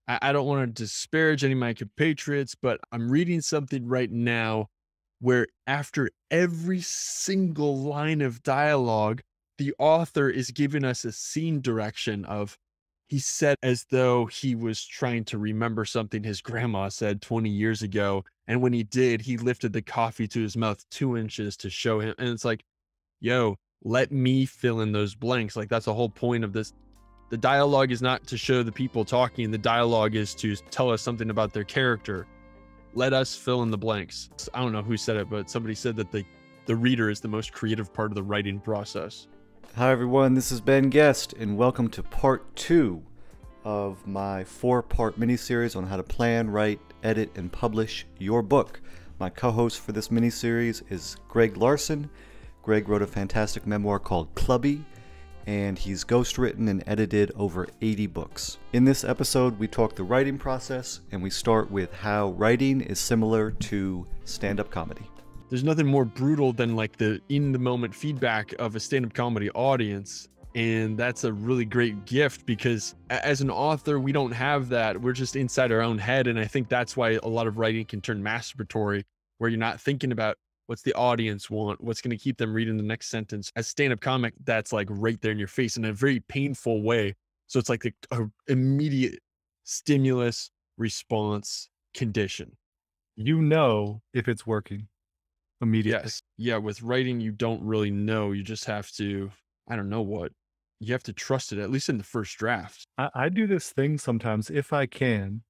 I don't want to disparage any of my compatriots, but I'm reading something right now where after every single line of dialogue, the author is giving us a scene direction of he said as though he was trying to remember something his grandma said 20 years ago. And when he did, he lifted the coffee to his mouth 2 inches to show him. And it's like, yo, let me fill in those blanks. Like that's the whole point of this. The dialogue is not to show the people talking. The dialogue is to tell us something about their character. Let us fill in the blanks. I don't know who said it, but somebody said that the reader is the most creative part of the writing process. Hi everyone, this is Ben Guest, and welcome to part 2 of my 4-part miniseries on how to plan, write, edit, and publish your book. My co-host for this miniseries is Greg Larson. Greg wrote a fantastic memoir called Clubby, and he's ghostwritten and edited over 80 books. In this episode, we talk the writing process, and we start with how writing is similar to stand-up comedy. There's nothing more brutal than like the in-the-moment feedback of a stand-up comedy audience. And that's a really great gift because as an author, we don't have that. We're just inside our own head. And I think that's why a lot of writing can turn masturbatory, where you're not thinking about what's the audience want, what's going to keep them reading the next sentence. As stand-up comic, that's like right there in your face in a very painful way. So it's like a immediate stimulus response condition. You know if it's working immediately. Yes. Yeah. With writing, you don't really know. You just have to, I don't know what, you have to trust it, at least in the first draft. I do this thing sometimes, if I can,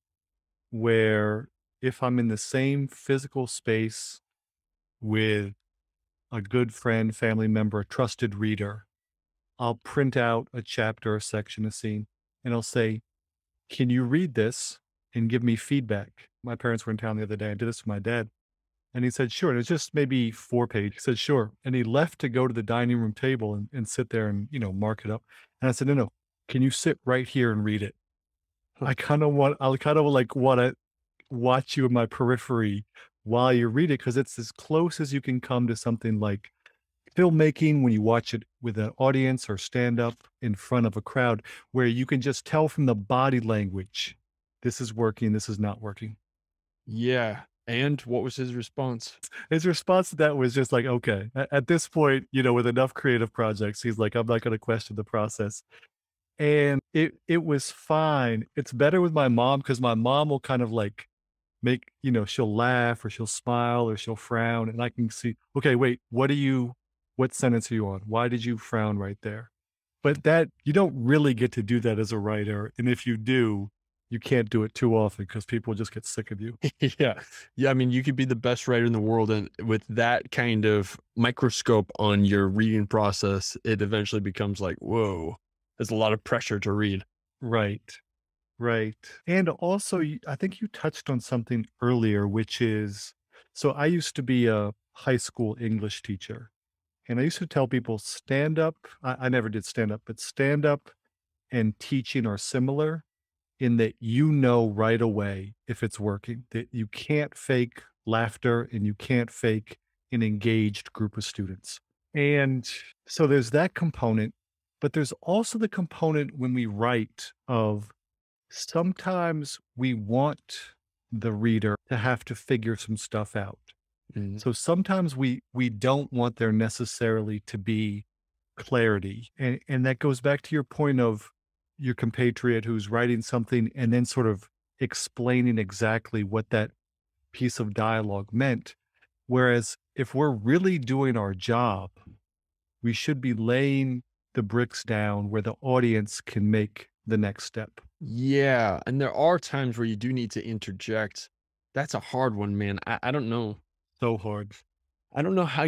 where if I'm in the same physical space with a good friend, family member, a trusted reader, I'll print out a chapter, a section, a scene, and I'll say, can you read this and give me feedback? My parents were in town the other day. I did this with my dad. And he said, sure. And it's just maybe 4 pages. He said, sure. And he left to go to the dining room table and sit there and, mark it up. And I said, no, can you sit right here and read it? I kind of want to watch you in my periphery while you read it, because it's as close as you can come to something like filmmaking when you watch it with an audience or stand up in front of a crowd, where you can just tell from the body language, this is working, this is not working. Yeah. And what was his response? His response to that was just like, okay, at this point, with enough creative projects, he's like, I'm not going to question the process. And it was fine. It's better with my mom, because my mom will kind of like make, she'll laugh or she'll smile or she'll frown. And I can see, okay, wait, what sentence are you on? Why did you frown right there? But that, you don't really get to do that as a writer. And if you do, you can't do it too often because people just get sick of you. Yeah. Yeah. I mean, you could be the best writer in the world. And with that kind of microscope on your reading process, it eventually becomes like, whoa, there's a lot of pressure to read. Right. Right. And also, I think you touched on something earlier, which is, so I used to be a high school English teacher. And I used to tell people stand up. I never did stand up, but stand up and teaching are similar, in that right away if it's working, that you can't fake laughter and you can't fake an engaged group of students. And so there's that component, but there's also the component when we write of sometimes we want the reader to have to figure some stuff out. Mm-hmm. So sometimes we don't want there necessarily to be clarity. And that goes back to your point of your compatriot who's writing something and then sort of explaining exactly what that piece of dialogue meant. Whereas if we're really doing our job, we should be laying the bricks down where the audience can make the next step. Yeah. And there are times where you do need to interject. That's a hard one, man. I don't know. So hard. I don't know how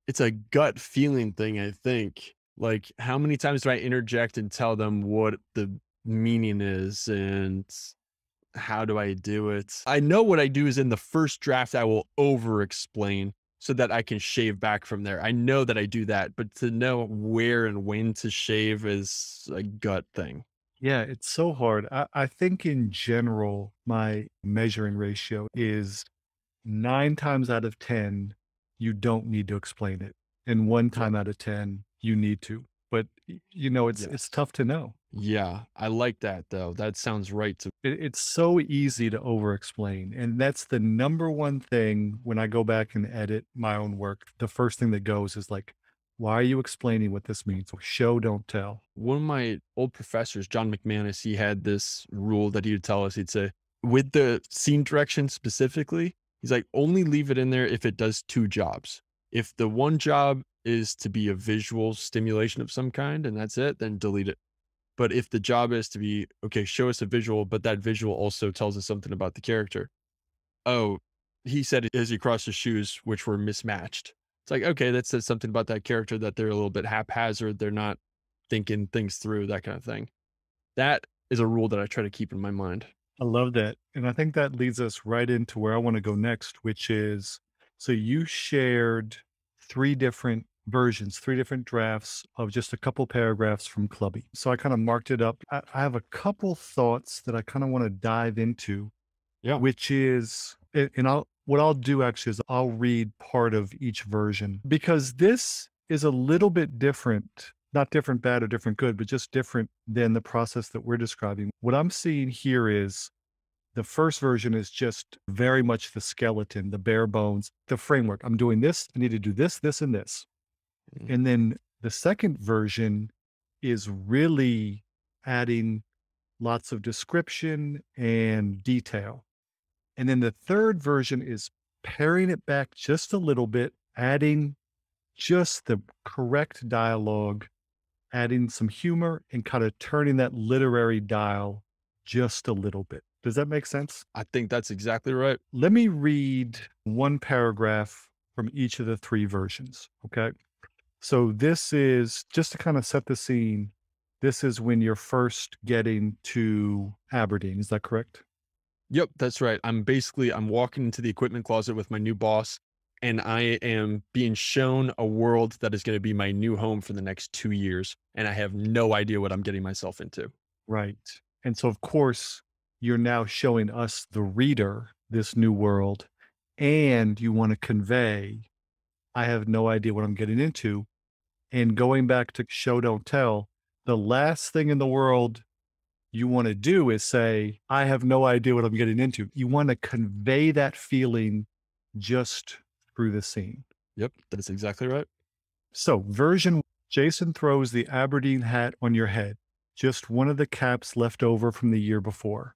it's a gut feeling thing, I think. Like, how many times do I interject and tell them what the meaning is and how do I do it? I know what I do is in the first draft, I will over explain so that I can shave back from there. I know that I do that, but to know where and when to shave is a gut thing. Yeah, it's so hard. I think in general, my measuring ratio is 9 times out of 10, you don't need to explain it. And 1 time out of 10, you need to. but you know, it's Yes. tough to know. Yeah, I like that though. That sounds right to It's so easy to over explain. And that's the number one thing when I go back and edit my own work. The first thing that goes is like, why are you explaining what this means? Show, don't tell. one of my old professors, John McManus, he had this rule that he would tell us. He'd say, with the scene direction specifically, he's like, only leave it in there if it does two jobs. If the one job is to be a visual stimulation of some kind and that's it, then delete it. But if the job is to be, okay, show us a visual, but that visual also tells us something about the character. Oh, he said it as he crossed his shoes, which were mismatched. It's like, okay, that says something about that character that they're a little bit haphazard. They're not thinking things through, that kind of thing. That is a rule that I try to keep in my mind. I love that. And I think that leads us right into where I want to go next, which is so you shared three different versions, three different drafts of just a couple paragraphs from Clubby. So I kind of marked it up. I have a couple thoughts that I kind of want to dive into, Yeah. which is, and what I'll do actually is I'll read part of each version because this is a little bit different, not different bad or different good, but just different than the process that we're describing. What I'm seeing here is the first version is just very much the skeleton, the bare bones, the framework. I'm doing this. I need to do this, this, and this. Mm. And then the second version is really adding lots of description and detail. And then the third version is paring it back just a little bit, adding just the correct dialogue, adding some humor, and kind of turning that literary dial just a little bit. Does that make sense? I think that's exactly right. Let me read one paragraph from each of the three versions. Okay. So this is just to kind of set the scene. This is when you're first getting to Aberdeen. Is that correct? Yep, that's right. I'm walking into the equipment closet with my new boss, and I am being shown a world that is going to be my new home for the next 2 years. And I have no idea what I'm getting myself into. Right. And so, of course, you're now showing us, the reader, this new world, and you want to convey, I have no idea what I'm getting into. And going back to show, don't tell, the last thing in the world you want to do is say, I have no idea what I'm getting into. You want to convey that feeling just through the scene. Yep, that's exactly right. So, version Jason throws the Aberdeen hat on your head, just one of the caps left over from the year before.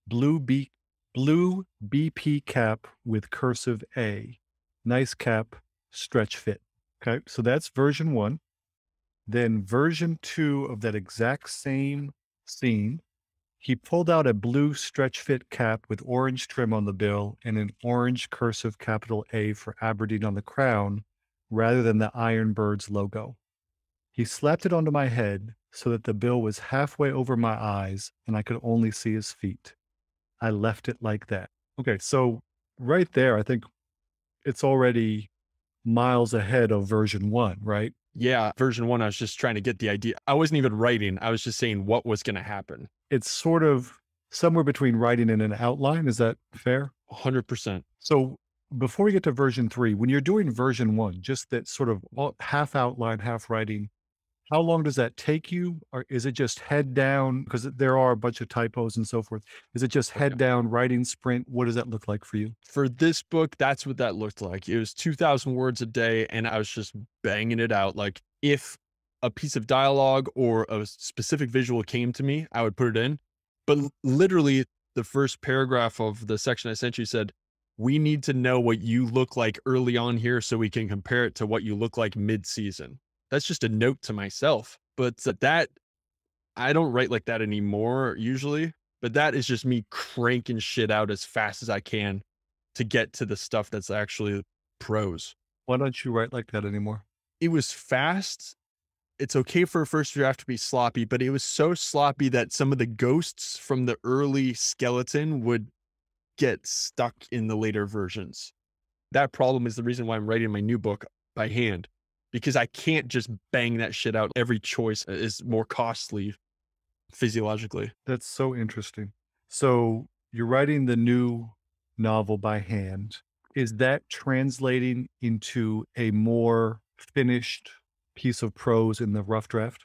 Blue BP cap with cursive A. Nice cap, stretch fit. Okay, so that's version one. Then version two of that exact same scene, he pulled out a blue stretch fit cap with orange trim on the bill and an orange cursive capital A for Aberdeen on the crown rather than the Iron Birds logo. He slapped it onto my head so that the bill was halfway over my eyes and I could only see his feet. I left it like that. Okay, so right there, I think it's already miles ahead of version one, right? Yeah, version one, I was just trying to get the idea. I wasn't even writing. I was just saying what was going to happen. It's sort of somewhere between writing and an outline. Is that fair? 100%. So before we get to version three, when you're doing version one, just that sort of half outline, half writing, how long does that take you? Or is it just head down? Because there are a bunch of typos and so forth. Is it just head down, writing sprint? What does that look like for you? For this book, that's what that looked like. It was 2,000 words a day, and I was just banging it out. Like, if a piece of dialogue or a specific visual came to me, I would put it in. But literally, the first paragraph of the section I sent you said, we need to know what you look like early on here so we can compare it to what you look like mid-season. That's just a note to myself. But that, I don't write like that anymore usually. But that is just me cranking shit out as fast as I can to get to the stuff that's actually prose. Why don't you write like that anymore? It was fast. It's okay for a first draft to be sloppy, but it was so sloppy that some of the ghosts from the early skeleton would get stuck in the later versions. That problem is the reason why I'm writing my new book by hand, because I can't just bang that shit out. Every choice is more costly physiologically. That's so interesting. So you're writing the new novel by hand. Is that translating into a more finished piece of prose in the rough draft?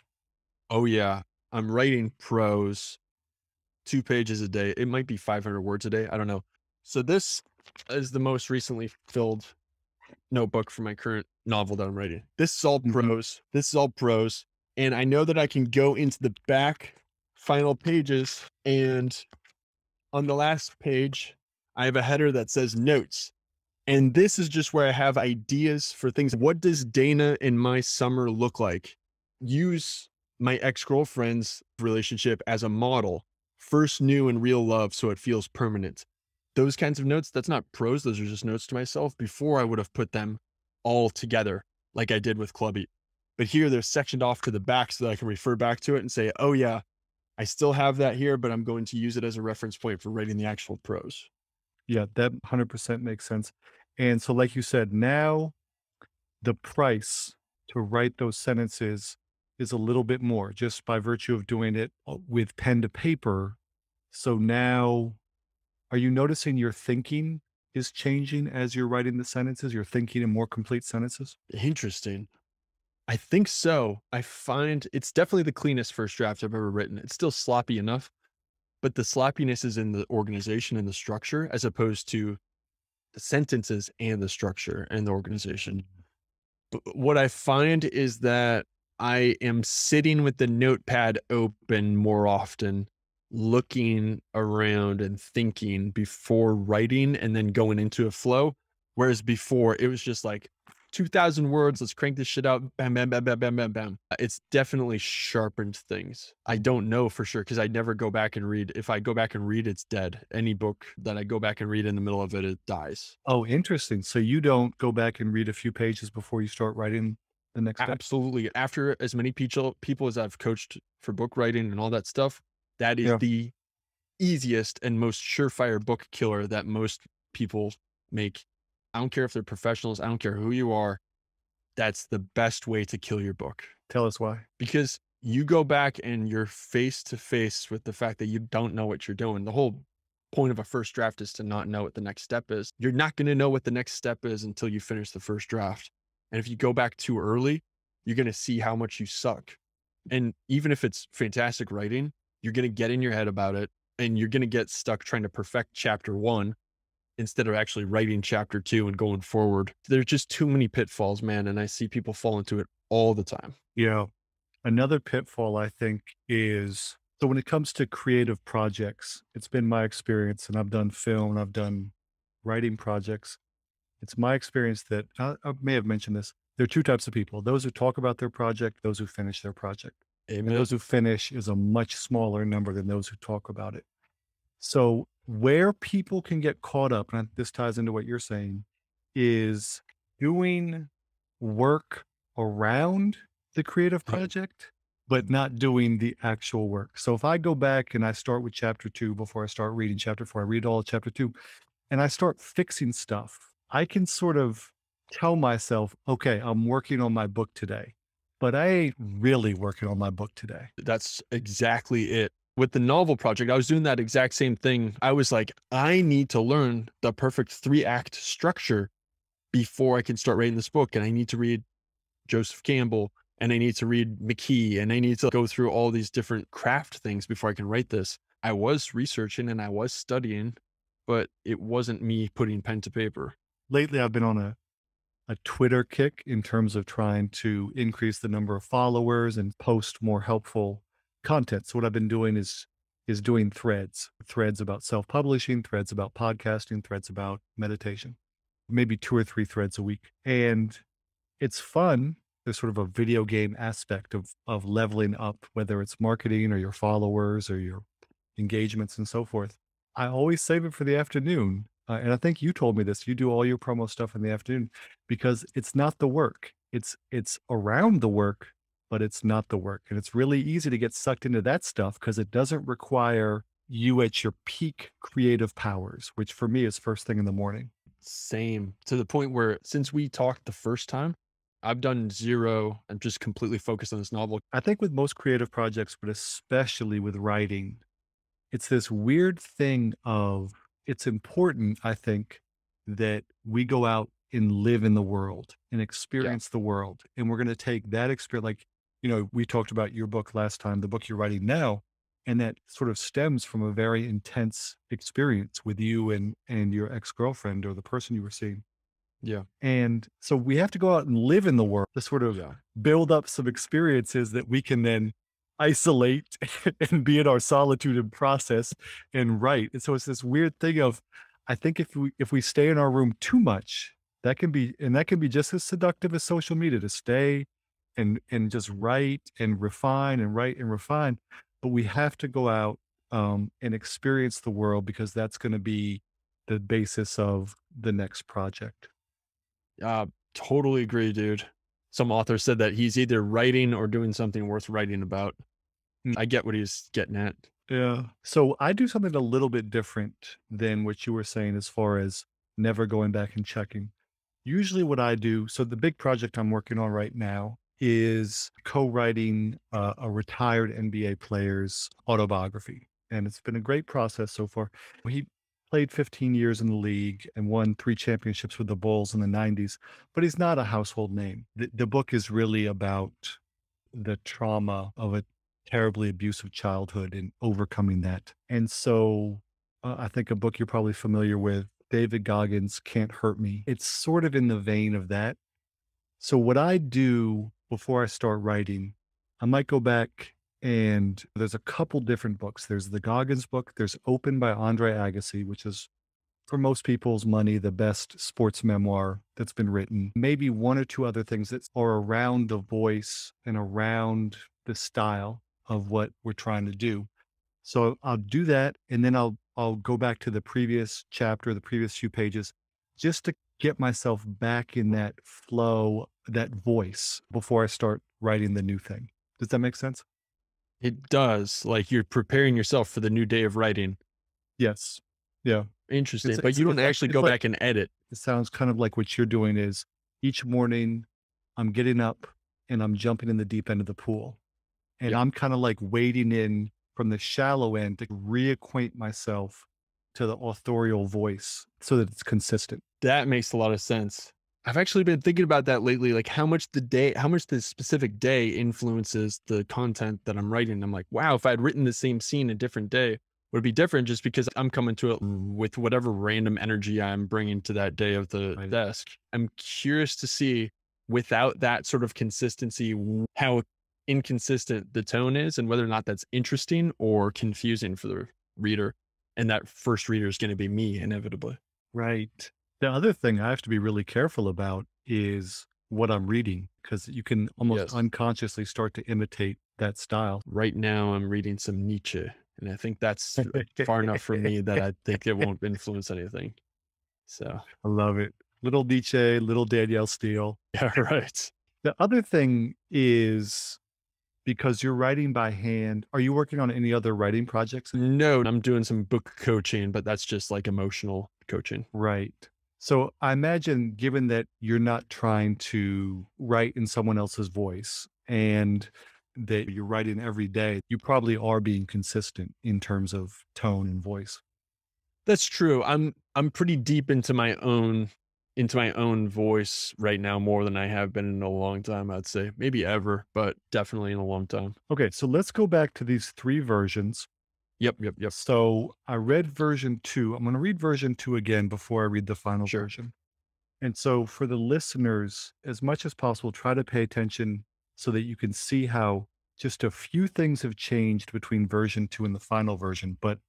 Oh yeah. I'm writing prose 2 pages a day. It might be 500 words a day. I don't know. So this is the most recently filled notebook for my current novel that I'm writing. This is all Mhm. prose. This is all prose. And I know that I can go into the back final pages, and on the last page, I have a header that says notes. And this is just where I have ideas for things. What does Dana in my summer look like? Use my ex-girlfriend's relationship as a model. First new and real love, so it feels permanent. Those kinds of notes, that's not prose. Those are just notes to myself. Before I would have put them all together like I did with Clubby. But here they're sectioned off to the back so that I can refer back to it and say, oh yeah, I still have that here, but I'm going to use it as a reference point for writing the actual prose. Yeah, that 100% makes sense. And so, like you said, now the price to write those sentences is a little bit more just by virtue of doing it with pen to paper. So now, are you noticing your thinking is changing as you're writing the sentences? You're thinking in more complete sentences? Interesting. I think so. I find it's definitely the cleanest first draft I've ever written. It's still sloppy enough, but the sloppiness is in the organization and the structure as opposed to the sentences and the structure and the organization. But what I find is that I am sitting with the notepad open more often, looking around and thinking before writing and then going into a flow. Whereas before it was just like 2,000 words, let's crank this shit out. Bam, bam, bam, bam, bam, bam, bam. It's definitely sharpened things. I don't know for sure because I never go back and read. If I go back and read, it's dead. Any book that I go back and read in the middle of it, it dies. Oh, interesting. So you don't go back and read a few pages before you start writing the next day? Absolutely. After as many people as I've coached for book writing and all that stuff, that is Yeah. the easiest and most surefire book killer that most people make. I don't care if they're professionals, I don't care who you are. That's the best way to kill your book Tell us why. because you go back and you're face to face with the fact that you don't know what you're doing. The whole point of a first draft is to not know what the next step is. You're not going to know what the next step is until you finish the first draft. And if you go back too early, you're going to see how much you suck. And even if it's fantastic writing, you're going to get in your head about it and you're going to get stuck trying to perfect chapter 1 instead of actually writing chapter 2 and going forward. There's just too many pitfalls, man. And I see people fall into it all the time. Yeah. Another pitfall, I think, is so when it comes to creative projects, it's been my experience, and I've done film, and I've done writing projects. It's my experience that I may have mentioned this. There are two types of people: those who talk about their project, those who finish their project. And Amen. those who finish is a much smaller number than those who talk about it. So, where people can get caught up, and this ties into what you're saying, is doing work around the creative project, but not doing the actual work. So if I go back and I start with chapter 2 before I start reading chapter 4, I read all of chapter 2 and I start fixing stuff, I can sort of tell myself, okay, I'm working on my book today, but I ain't really working on my book today. That's exactly it. With the novel project, I was doing that exact same thing. I was like, I need to learn the perfect 3-act structure before I can start writing this book. And I need to read Joseph Campbell and I need to read McKee and I need to go through all these different craft things before I can write this. I was researching and I was studying, but it wasn't me putting pen to paper. Lately, I've been on a Twitter kick in terms of trying to increase the number of followers and post more helpful content. So what I've been doing is doing threads about self-publishing, threads about podcasting, threads about meditation, maybe 2 or 3 threads a week. And it's fun. There's sort of a video game aspect of leveling up, whether it's marketing or your followers or your engagements and so forth. I always save it for the afternoon. And I think you told me this, you do all your promo stuff in the afternoon because it's not the work. It's around the work, but it's not the work. And it's really easy to get sucked into that stuff because it doesn't require you at your peak creative powers, which for me is first thing in the morning. Same, to the point where since we talked the first time, I've done 0. I'm just completely focused on this novel. I think with most creative projects, but especially with writing, it's this weird thing of it's important, I think, that we go out and live in the world and Yeah. experience the world. And we're going to take that experience, like, you know, we talked about your book last time, the book you're writing now, and that sort of stems from a very intense experience with you and your ex-girlfriend or the person you were seeing. Yeah. And so we have to go out and live in the world to sort of Yeah. build up some experiences that we can then isolate and be in our solitude and process and write. And so it's this weird thing of, I think if we stay in our room too much, that can be just as seductive as social media, to stay and just write and refine and write and refine. But we have to go out and experience the world, because that's going to be the basis of the next project. Totally agree, dude. Some author said that he's either writing or doing something worth writing about. Mm. I get what he's getting at. Yeah. So I do something a little bit different than what you were saying as far as never going back and checking. Usually, what I do, so the big project I'm working on right now is co-writing a retired NBA player's autobiography. And it's been a great process so far. He played 15 years in the league and won 3 championships with the Bulls in the 90s, but he's not a household name. The book is really about the trauma of a terribly abusive childhood and overcoming that. And so I think a book you're probably familiar with, David Goggins' Can't Hurt Me. It's sort of in the vein of that. So what I do before I start writing, I might go back, and there's a couple different books. There's the Goggins book. There's Open by Andre Agassi, which is, for most people's money, the best sports memoir that's been written. Maybe one or two other things that are around the voice and around the style of what we're trying to do. So I'll do that, and then I'll go back to the previous chapter, the previous few pages, just to get myself back in that flow, that voice, before I start writing the new thing. Does that make sense? It does. Like, you're preparing yourself for the new day of writing. Yes. Yeah. Interesting. But you don't actually go back and edit. It sounds kind of like what you're doing is, each morning I'm getting up and I'm jumping in the deep end of the pool. And Yeah. I'm kind of like wading in from the shallow end to reacquaint myself to the authorial voice so that it's consistent. That makes a lot of sense. I've actually been thinking about that lately, like how much the specific day influences the content that I'm writing. I'm like, wow, if I'd written the same scene a different day, would it be different, just because I'm coming to it with whatever random energy I'm bringing to that day of the Right. desk. I'm curious to see, without that sort of consistency, how inconsistent the tone is, and whether or not that's interesting or confusing for the reader. And that first reader is going to be me, inevitably. Right. The other thing I have to be really careful about is what I'm reading, because you can almost Yes. unconsciously start to imitate that style. Right now, I'm reading some Nietzsche, and I think that's far enough for me that I think it won't influence anything. So, I love it. Little Nietzsche, little Danielle Steele. yeah, right. The other thing is, because you're writing by hand, are you working on any other writing projects? No, I'm doing some book coaching, but that's just like emotional coaching. Right. So I imagine, given that you're not trying to write in someone else's voice and that you're writing every day, you probably are being consistent in terms of tone and voice. That's true. I'm pretty deep into my own voice right now, more than I have been in a long time, I'd say. Maybe ever, but definitely in a long time. Okay, so let's go back to these 3 versions. Yep. So I read version 2. I'm going to read version 2 again before I read the final Sure. version. And so, for the listeners, as much as possible, try to pay attention so that you can see how just a few things have changed between version 2 and the final version, but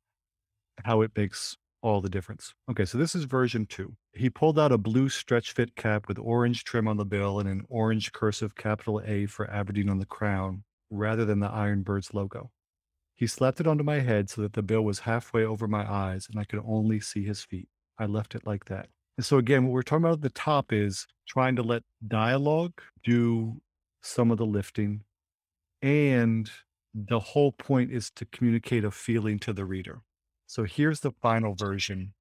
how it makes all the difference. Okay, so this is version 2. He pulled out a blue stretch fit cap with orange trim on the bill and an orange cursive capital A for Aberdeen on the crown, rather than the Iron Birds logo. He slapped it onto my head so that the bill was halfway over my eyes and I could only see his feet. I left it like that. And so again, what we're talking about at the top is trying to let dialogue do some of the lifting. And the whole point is to communicate a feeling to the reader. So here's the final version,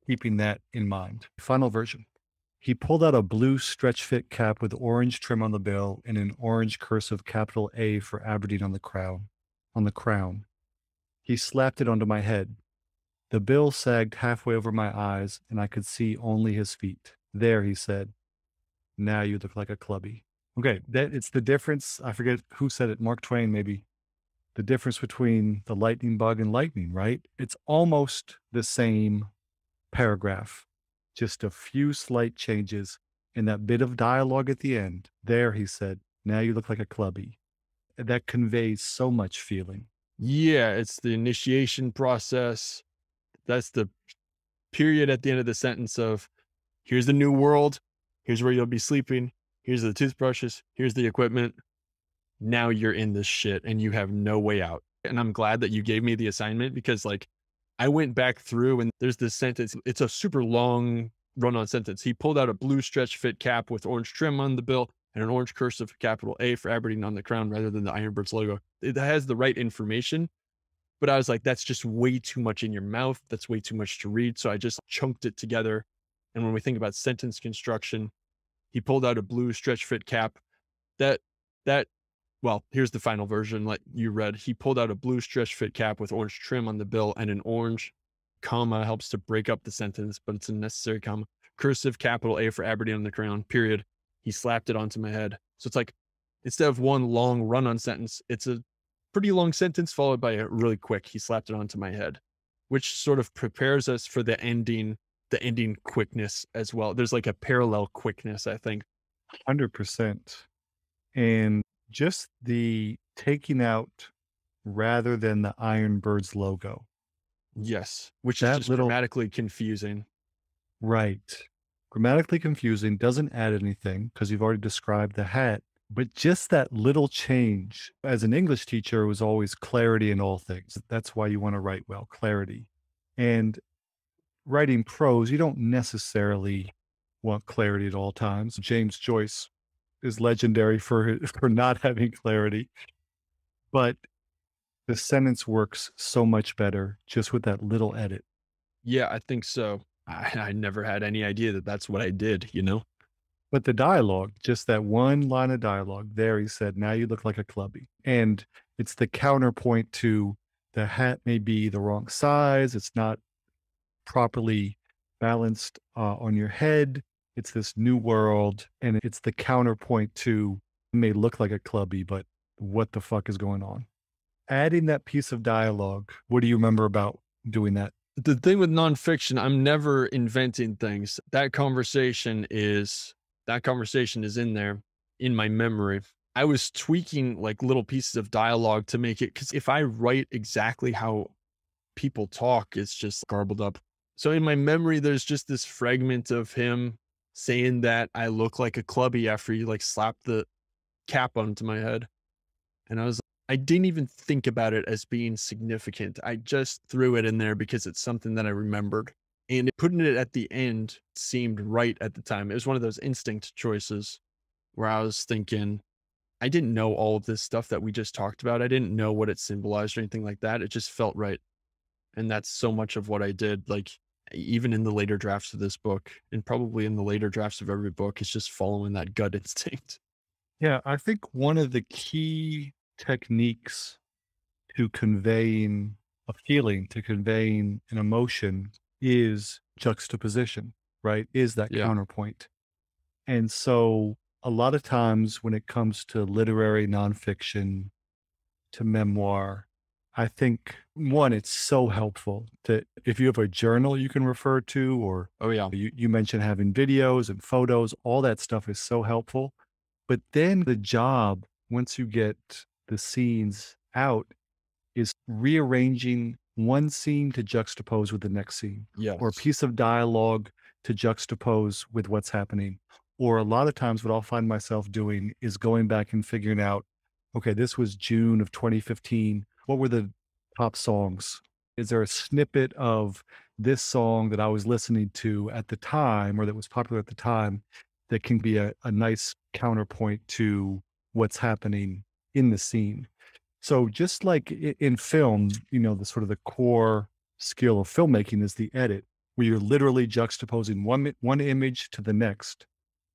keeping that in mind. Final version. He pulled out a blue stretch fit cap with orange trim on the bill and an orange cursive capital A for Aberdeen on the crown. He slapped it onto my head. The bill sagged halfway over my eyes, and I could see only his feet. There, he said, now you look like a clubby. Okay, that it's the difference. I forget who said it, Mark Twain, maybe. The difference between the lightning bug and lightning, right? It's almost the same paragraph, just a few slight changes in that bit of dialogue at the end. There, he said, now you look like a clubby. That conveys so much feeling. Yeah, it's the initiation process. That's the period at the end of the sentence of, here's the new world. Here's where you'll be sleeping. Here's the toothbrushes. Here's the equipment. Now you're in this shit and you have no way out. And I'm glad that you gave me the assignment because like I went back through and there's this sentence. It's a super long run on sentence. He pulled out a blue stretch fit cap with orange trim on the bill and an orange cursive capital A for Aberdeen on the crown rather than the Ironbirds logo. It has the right information, but I was like, that's just way too much in your mouth. That's way too much to read. So I just chunked it together. And when we think about sentence construction, he pulled out a blue stretch fit cap. That well, here's the final version like you read. He pulled out a blue stretch fit cap with orange trim on the bill and an orange comma helps to break up the sentence, but it's a necessary comma. Cursive capital A for Aberdeen on the crown, period. He slapped it onto my head. So it's like, instead of one long run-on sentence, it's a pretty long sentence followed by a really quick, he slapped it onto my head, which sort of prepares us for the ending quickness as well. There's like a parallel quickness, I think. 100%. And just the taking out rather than the Ironbirds logo. Yes, which That is just little- grammatically confusing. Right. Grammatically confusing, doesn't add anything because you've already described the hat. But just that little change, as an English teacher, was always clarity in all things. That's why you want to write well, clarity. And writing prose, you don't necessarily want clarity at all times. James Joyce is legendary for not having clarity, but the sentence works so much better just with that little edit. Yeah, I think so. I never had any idea that that's what I did, you know? But the dialogue, just that one line of dialogue there, he said, now you look like a clubby. And it's the counterpoint to the hat may be the wrong size. It's not properly balanced on your head. It's this new world. And it's the counterpoint to it may look like a clubby, but what the fuck is going on? Adding that piece of dialogue, what do you remember about doing that? The thing with nonfiction, I'm never inventing things. That conversation is in there in my memory. I was tweaking like little pieces of dialogue to make it, because if I write exactly how people talk, it's just garbled up. So in my memory, there's just this fragment of him saying that I look like a clubby after he like slapped the cap onto my head. And I didn't even think about it as being significant. I just threw it in there because it's something that I remembered. And putting it at the end seemed right at the time. It was one of those instinct choices where I was thinking, I didn't know all of this stuff that we just talked about. I didn't know what it symbolized or anything like that. It just felt right. And that's so much of what I did. Like even in the later drafts of this book and probably in the later drafts of every book, it's just following that gut instinct. Yeah, I think one of the key techniques to conveying a feeling, to conveying an emotion is juxtaposition, right? Is that Yeah. counterpoint. And so a lot of times when it comes to literary nonfiction, to memoir, I think one, it's so helpful to, if you have a journal you can refer to, or Oh yeah. you mentioned having videos and photos, all that stuff is so helpful. But then the job, once you get the scenes out, is rearranging one scene to juxtapose with the next scene, Yes. or a piece of dialogue to juxtapose with what's happening. Or a lot of times what I'll find myself doing is going back and figuring out, okay, this was June of 2015. What were the top songs? Is there a snippet of this song that I was listening to at the time or that was popular at the time that can be a nice counterpoint to what's happening in the scene? So just like in film, the sort of the core skill of filmmaking is the edit, where you're literally juxtaposing one image to the next.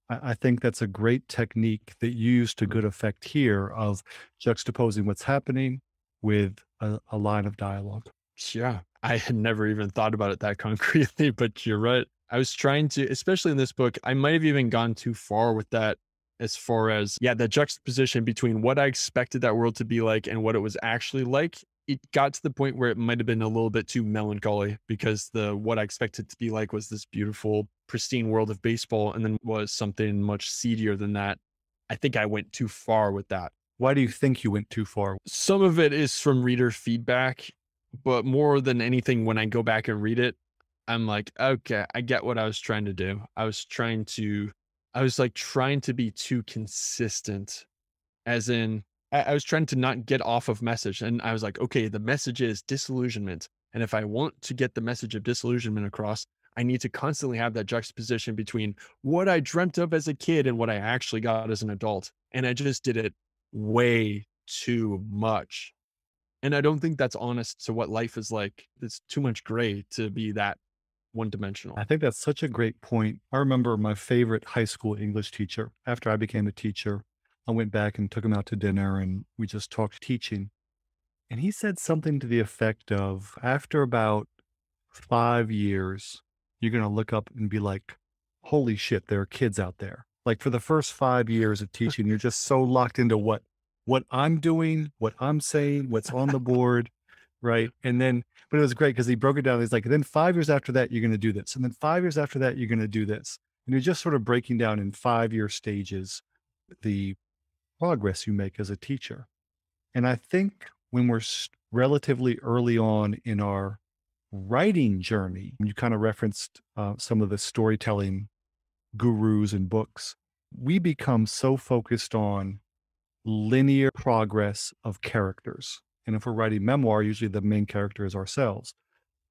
I think that's a great technique that you use to good effect here of juxtaposing what's happening with a line of dialogue. Yeah. I had never even thought about it that concretely, but you're right. I was trying to, especially in this book, I might have even gone too far with that as far as, yeah, the juxtaposition between what I expected that world to be like and what it was actually like. It got to the point where it might have been a little bit too melancholy because the what I expected to be like was this beautiful, pristine world of baseball, and then was something much seedier than that. I think I went too far with that. Why do you think you went too far? Some of it is from reader feedback, but more than anything, when I go back and read it, I'm like, okay, I get what I was trying to do. I was like trying to be too consistent, as in, I was trying to not get off of message. And I was like, okay, the message is disillusionment. And if I want to get the message of disillusionment across, I need to constantly have that juxtaposition between what I dreamt of as a kid and what I actually got as an adult. And I just did it way too much. And I don't think that's honest to what life is like. It's too much gray to be that one dimensional. I think that's such a great point. I remember my favorite high school English teacher. After I became a teacher, I went back and took him out to dinner and we just talked teaching. And he said something to the effect of, after about 5 years, you're going to look up and be like, holy shit, there are kids out there. Like for the first 5 years of teaching, you're just so locked into what I'm doing, what I'm saying, what's on the board, right? And then, but it was great because he broke it down. He's like, then 5 years after that, you're going to do this. And then 5 years after that, you're going to do this. And you're just sort of breaking down in 5 year stages the progress you make as a teacher. And I think when we're relatively early on in our writing journey, you kind of referenced some of the storytelling gurus and books, we become so focused on linear progress of characters. And if we're writing memoir, usually the main character is ourselves.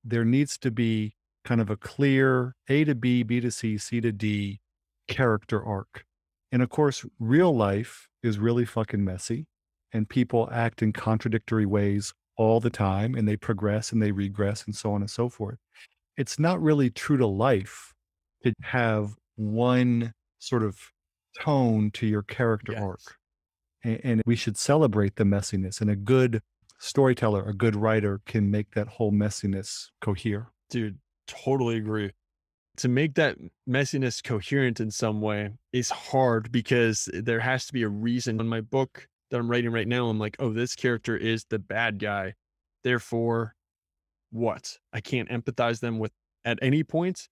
There needs to be kind of a clear A to B, B to C, C to D character arc. And of course, real life is really fucking messy and people act in contradictory ways all the time and they progress and they regress and so on and so forth. It's not really true to life to have one sort of tone to your character arc. And we should celebrate the messiness, and a good storyteller, a good writer can make that whole messiness cohere. Dude, totally agree. To make that messiness coherent in some way is hard because there has to be a reason. In my book that I'm writing right now, I'm like, oh, this character is the bad guy. Therefore, what? I can't empathize them with at any point.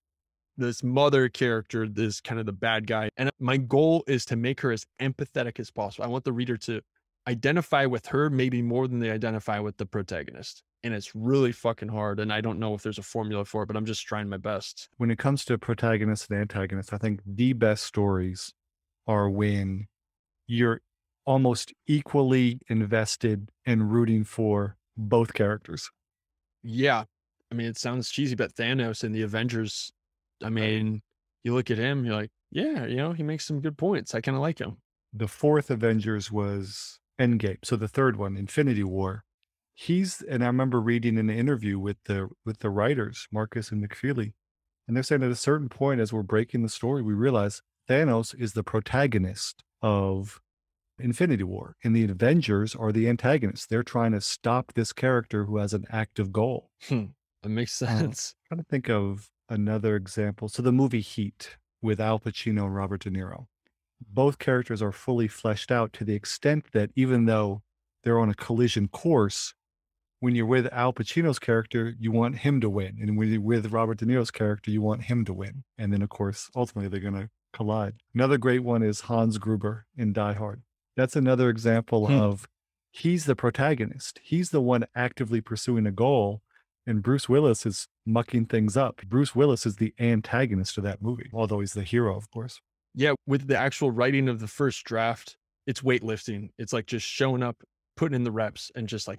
This mother character, this kind of the bad guy. And my goal is to make her as empathetic as possible. I want the reader to identify with her maybe more than they identify with the protagonist. And it's really fucking hard. And I don't know if there's a formula for it, but I'm just trying my best. When it comes to protagonist and antagonist, I think the best stories are when you're almost equally invested in rooting for both characters. Yeah. I mean, it sounds cheesy, but Thanos in the Avengers, I mean, you look at him, you're like, yeah, you know, he makes some good points. I kind of like him. The fourth Avengers was Endgame. So the third one, Infinity War. And I remember reading an interview with the writers, Marcus and McFeely, and they're saying at a certain point, as we're breaking the story, we realize Thanos is the protagonist of Infinity War, and the Avengers are the antagonists. They're trying to stop this character who has an active goal. That makes sense. I'm trying to think of another example. So the movie Heat with Al Pacino and Robert De Niro. Both characters are fully fleshed out to the extent that even though they're on a collision course, when you're with Al Pacino's character, you want him to win. And when you're with Robert De Niro's character, you want him to win. And then, of course, ultimately they're going to collide. Another great one is Hans Gruber in Die Hard. That's another example of he's the protagonist. He's the one actively pursuing a goal. And Bruce Willis is mucking things up. Bruce Willis is the antagonist of that movie, although he's the hero, of course. Yeah, with the actual writing of the first draft, it's weightlifting. It's like just showing up, putting in the reps, and just like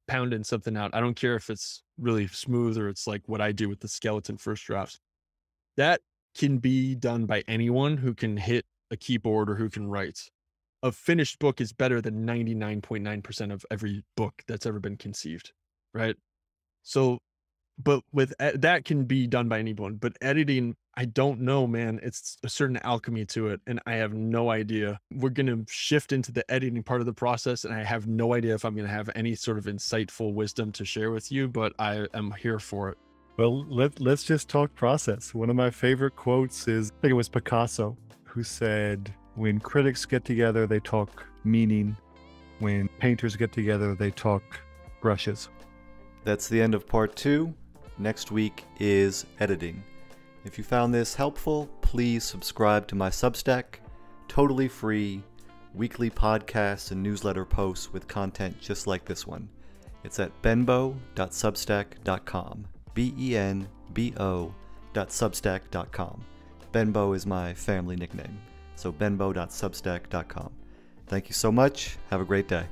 pounding something out. I don't care if it's really smooth or it's like what I do with the skeleton first drafts. That can be done by anyone who can hit a keyboard or who can write. A finished book is better than 99.9% of every book that's ever been conceived, right? So But with that can be done by anyone, but editing, I don't know, man. It's a certain alchemy to it, and I have no idea. We're gonna shift into the editing part of the process, and I have no idea if I'm gonna have any sort of insightful wisdom to share with you, but I am here for it. Well, let's just talk process. One of my favorite quotes is, I think it was Picasso, who said, when critics get together, they talk meaning. When painters get together, they talk brushes. That's the end of part 2. Next week is editing. If you found this helpful, please subscribe to my Substack. Totally free, weekly podcasts and newsletter posts with content just like this one. It's at benbo.substack.com. benbo.substack.com. Benbo is my family nickname, so benbo.substack.com. Thank you so much. Have a great day.